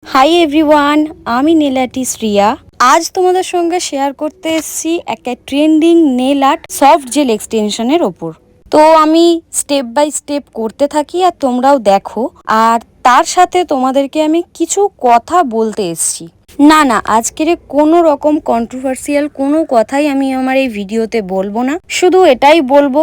High everyone, আমি nail artist Riya. আজ তোমাদের সঙ্গে শেয়ার করতে এসেছি একটা trending nail art soft gel এক্সটেনশনের ওপর। তো আমি স্টেপ বাই স্টেপ করতে থাকি আর তোমরাও দেখো, আর তার সাথে তোমাদেরকে আমি কিছু কথা বলতে এসেছি। না, আজকের কোনো রকম কন্ট্রোভার্সিয়াল কোনো কথাই আমি আমার এই ভিডিওতে বলবো না। শুধু এটাই বলবো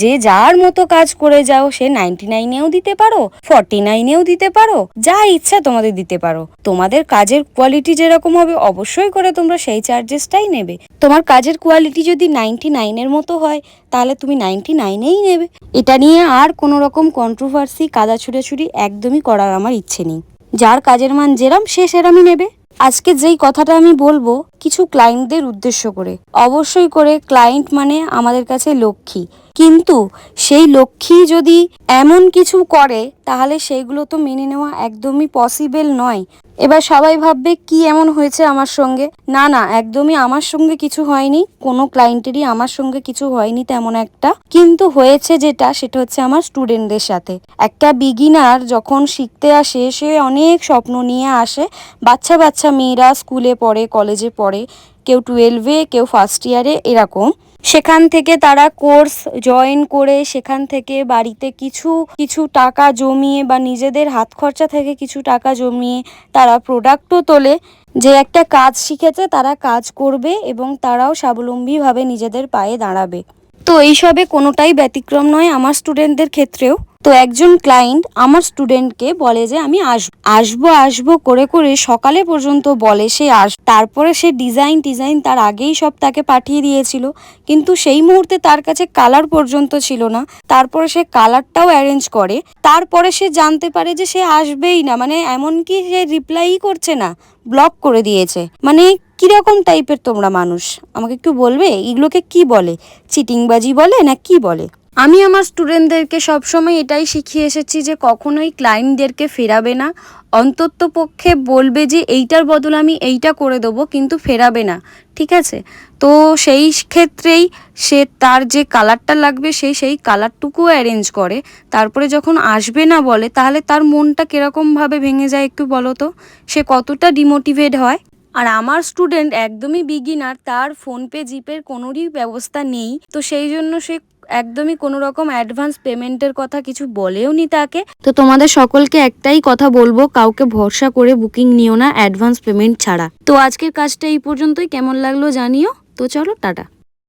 যে যার মতো কাজ করে যাও, সে 99-এও দিতে পারো, 49-এও দিতে পারো, যা ইচ্ছা তোমাদের দিতে পারো। তোমাদের কাজের কোয়ালিটি যেরকম হবে অবশ্যই করে তোমরা সেই চার্জেসটাই নেবে। তোমার কাজের কোয়ালিটি যদি 99-এর মতো হয় তাহলে তুমি 99-এই নেবে। এটা নিয়ে আর কোনো রকম কন্ট্রোভার্সি, কাদা ছুড়াছুড়ি একদমই করার আমার ইচ্ছে নেই। যার কাজের মান যেরম সে সেরমই নেবে। আজকে যেই কথাটা আমি বলবো কিছু ক্লায়েন্টদের উদ্দেশ্য করে, অবশ্যই করে ক্লায়েন্ট মানে আমাদের কাছে লক্ষ্মী, কিন্তু সেই লক্ষ্মী যদি এমন কিছু করে তাহলে সেইগুলো তো মেনে নেওয়া একদমই পসিবল নয়। এবার সবাই ভাববে কি এমন হয়েছে আমার সঙ্গে। না, একদমই আমার সঙ্গে কিছু হয়নি, কোনো ক্লায়েন্টেরই আমার সঙ্গে কিছু হয়নি তেমন একটা। কিন্তু হয়েছে যেটা, সেটা হচ্ছে আমার স্টুডেন্টদের সাথে। একটা বিগিনার যখন শিখতে আসে সে অনেক স্বপ্ন নিয়ে আসে। বাচ্চা মেয়েরা স্কুলে পড়ে, কলেজে পড়ে, কেউ 12-এ, কেউ ফার্স্ট ইয়ারে, এরকম। সেখান থেকে তারা কোর্স জয়েন করে সেখান থেকে বাড়িতে কিছু কিছু টাকা জমিয়ে বা নিজেদের হাত খরচা থেকে কিছু টাকা জমিয়ে তারা প্রোডাক্টও তোলে, যে একটা কাজ শিখেছে তারা কাজ করবে এবং তারাও স্বাবলম্বীভাবে নিজেদের পায়ে দাঁড়াবে। তো এইসবে কোনোটাই ব্যতিক্রম নয় আমার স্টুডেন্টদের ক্ষেত্রেও। তো একজন ক্লায়েন্ট আমার স্টুডেন্টকে বলে যে আমি আসবো করে করে সকালে পর্যন্ত বলে সে তারপরে সে ডিজাইন তার আগেই সব তাকে পাঠিয়ে দিয়েছিল, কিন্তু সেই মুহূর্তে তার কাছে কালার পর্যন্ত ছিল না। তারপরে সে কালারটাও অ্যারেঞ্জ করে, তারপরে সে জানতে পারে যে সে আসবেই না, মানে এমনকি সে রিপ্লাইই করছে না, ব্লক করে দিয়েছে। মানে কিরকম টাইপের তোমরা মানুষ আমাকে একটু বলবে? এগুলোকে কি বলে? চিটিংবাজি বলে না কি বলে? আমি আমার স্টুডেন্টদেরকে সবসময় এটাই শিখিয়ে এসেছি যে কখনোই ক্লায়েন্টদেরকে ফেরাবে না। অন্তত পক্ষে বলবে যে এইটার বদলে আমি এইটা করে দেবো, কিন্তু ফেরাবে না, ঠিক আছে? তো সেই ক্ষেত্রেই সে তার যে কালারটা লাগবে সেই কালারটুকুও অ্যারেঞ্জ করে। তারপরে যখন আসবে না বলে তাহলে তার মনটা কীরকমভাবে ভেঙে যায় একটু বলো তো, সে কতটা ডিমোটিভেট হয়। আর আমার স্টুডেন্ট একদমই বিগিনার, তার ফোনপে জিপের কোনোরই ব্যবস্থা নেই, তো সেই জন্য সে একদমই কোনো রকম অ্যাডভান্স পেমেন্টের কথা কিছু বলেও নি তাকে। তো তোমাদের সকলকে একটাই কথা বলবো, কাউকে ভরসা করে বুকিং নিও না অ্যাডভান্স পেমেন্ট ছাড়া। তো আজকের কাজটা এই পর্যন্তই। কেমন লাগলো জানিও। তো চলো, টাটা।